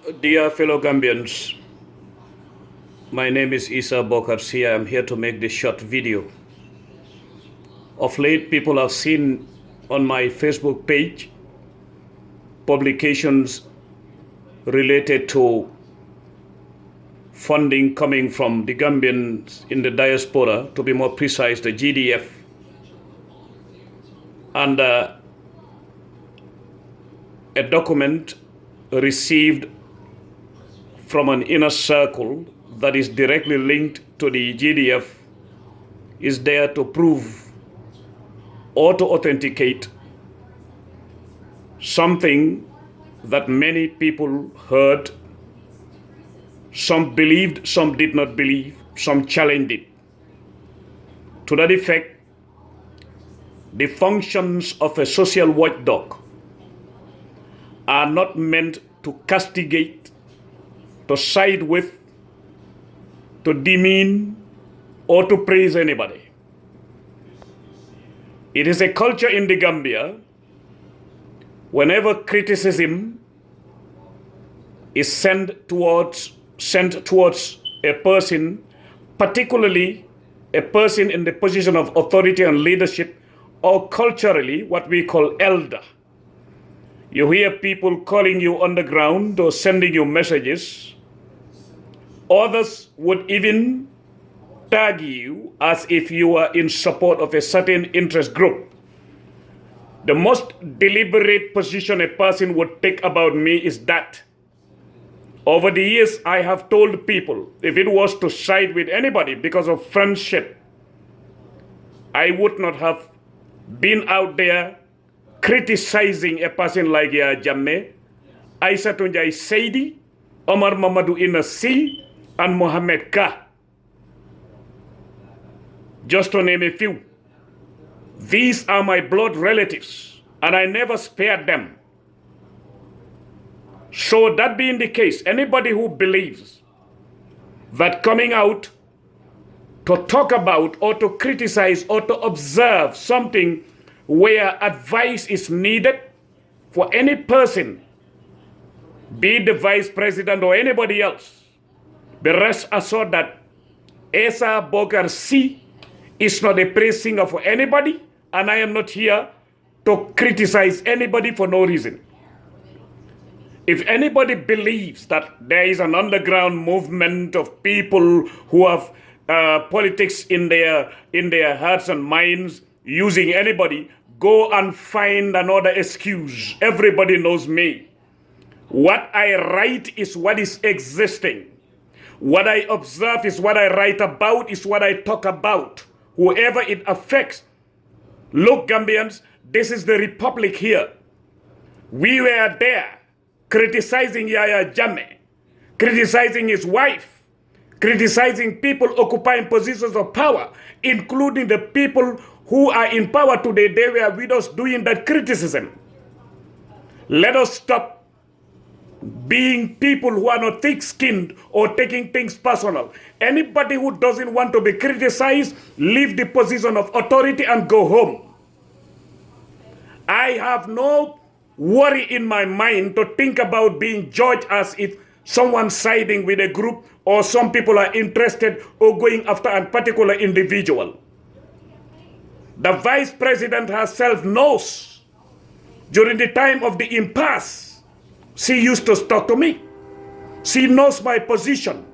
Dear fellow Gambians, my name is Essa Bokarr Sey. I am here to make this short video. Of late, people have seen on my Facebook page publications related to funding coming from the Gambians in the diaspora, to be more precise, the GDF, and a document received from an inner circle that is directly linked to the GDF is there to prove or to authenticate something that many people heard, some believed, some did not believe, some challenged it. To that effect, the functions of a social watchdog are not meant to castigate, to side with, to demean, or to praise anybody. It is a culture in the Gambia, whenever criticism is sent towards a person, particularly a person in the position of authority and leadership, or culturally what we call elder. You hear people calling you on the ground or sending you messages. Others would even tag you as if you are in support of a certain interest group. The most deliberate position a person would take about me is that over the years I have told people, if it was to side with anybody because of friendship, I would not have been out there criticizing a person like Yaya Jammeh, Aissatou Njie Seydi, Omar Mamadou Ina Sy, and Mohamed Ka, just to name a few. These are my blood relatives, and I never spared them. So that being the case, anybody who believes that coming out to talk about or to criticize or to observe something where advice is needed for any person, be it the vice president or anybody else, be rest assured that Essa Bokarr Sey is not a praise singer for anybody, and I am not here to criticize anybody for no reason. If anybody believes that there is an underground movement of people who have politics in their hearts and minds using anybody, go and find another excuse. Everybody knows me. What I write is what is existing. What I observe is what I write about, is what I talk about. Whoever it affects. Look, Gambians, this is the republic here. We were there criticizing Yaya Jammeh, criticizing his wife, criticizing people occupying positions of power, including the people who are in power today. They were with us doing that criticism. Let us stop being people who are not thick-skinned or taking things personal. Anybody who doesn't want to be criticized, leave the position of authority and go home. I have no worry in my mind to think about being judged as if someone's siding with a group or some people are interested or going after a particular individual. The vice president herself knows during the time of the impasse, she used to talk to me. She knows my position.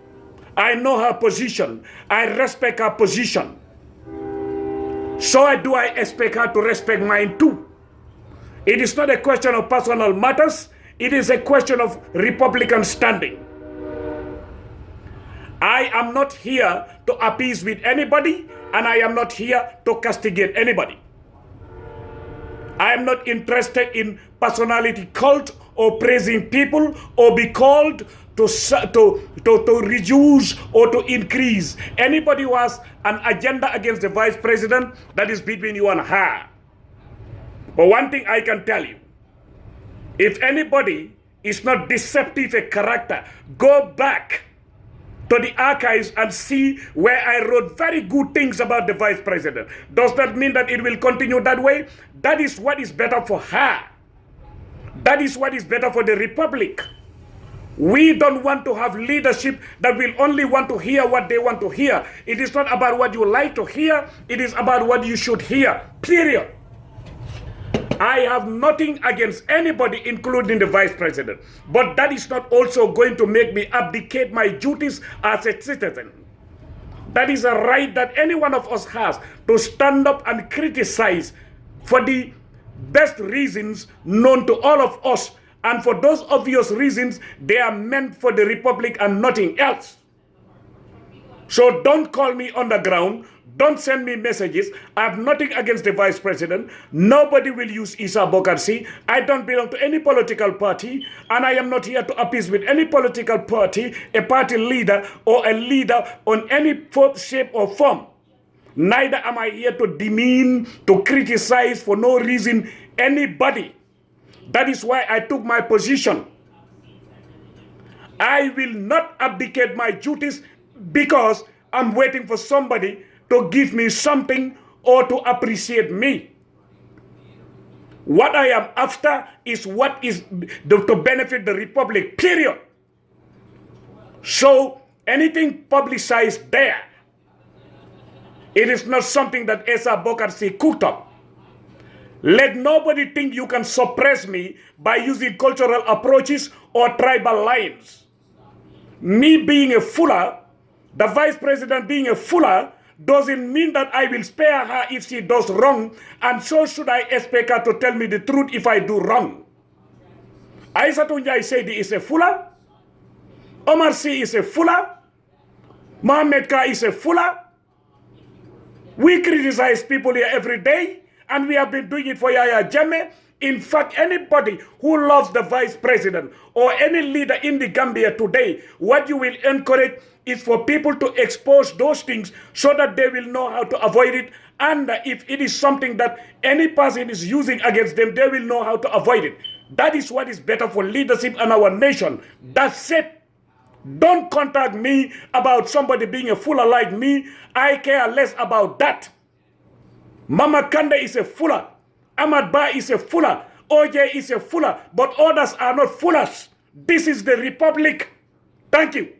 I know her position. I respect her position. So I expect her to respect mine too. It is not a question of personal matters. It is a question of Republican standing. I am not here to appease with anybody, and I am not here to castigate anybody. I am not interested in personality cult or praising people or be called to reduce or to increase. Anybody who has an agenda against the vice president, that is between you and her. But one thing I can tell you, if anybody is not deceptive a character, go back to the archives and see where I wrote very good things about the vice president. Does that mean that it will continue that way? That is what is better for her. That is what is better for the republic. We don't want to have leadership that will only want to hear what they want to hear. It is not about what you like to hear. It is about what you should hear. Period. I have nothing against anybody, including the vice president. But that is not also going to make me abdicate my duties as a citizen. That is a right that any one of us has to stand up and criticize for the best reasons known to all of us. And for those obvious reasons, they are meant for the republic and nothing else. So don't call me underground. Don't send me messages. I have nothing against the vice president. Nobody will use Essa Bokarr Sey. I don't belong to any political party, and I am not here to appease with any political party, a party leader, or a leader on any shape or form. Neither am I here to demean, to criticize for no reason anybody. That is why I took my position. I will not abdicate my duties because I'm waiting for somebody to give me something or to appreciate me. What I am after is what is to benefit the republic, period. So anything publicized there, it is not something that Essa Bokarr Sey cooked up. Let nobody think you can suppress me by using cultural approaches or tribal lines. Me being a Fula, the vice president being a Fula, doesn't mean that I will spare her if she does wrong, and so should I expect her to tell me the truth if I do wrong. Aissatou Njie Seydi is a Fula, Omar Sy is a Fula, Mohamed Ka is a Fula. We criticize people here every day, and we have been doing it for Yaya Jammeh. In fact, anybody who loves the vice president or any leader in the Gambia today, what you will encourage is for people to expose those things so that they will know how to avoid it. And if it is something that any person is using against them, they will know how to avoid it. That is what is better for leadership and our nation. That's it. Don't contact me about somebody being a Fula like me. I care less about that. Mama Kande is a Fula. Ahmad Ba is a Fula. OJ is a Fula. But others are not Fulas. This is the republic. Thank you.